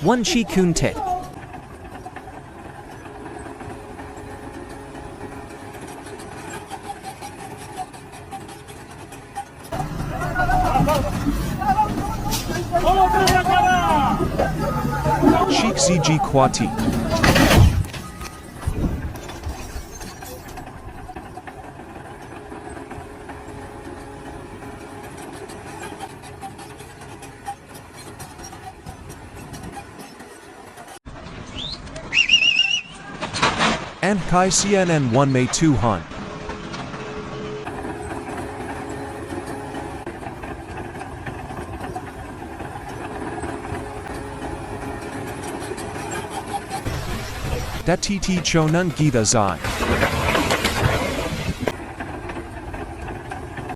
One chi kun tit. Chic zg quati. And kai cnn 1 May 2 Han. Dat tt cho nun gita zai.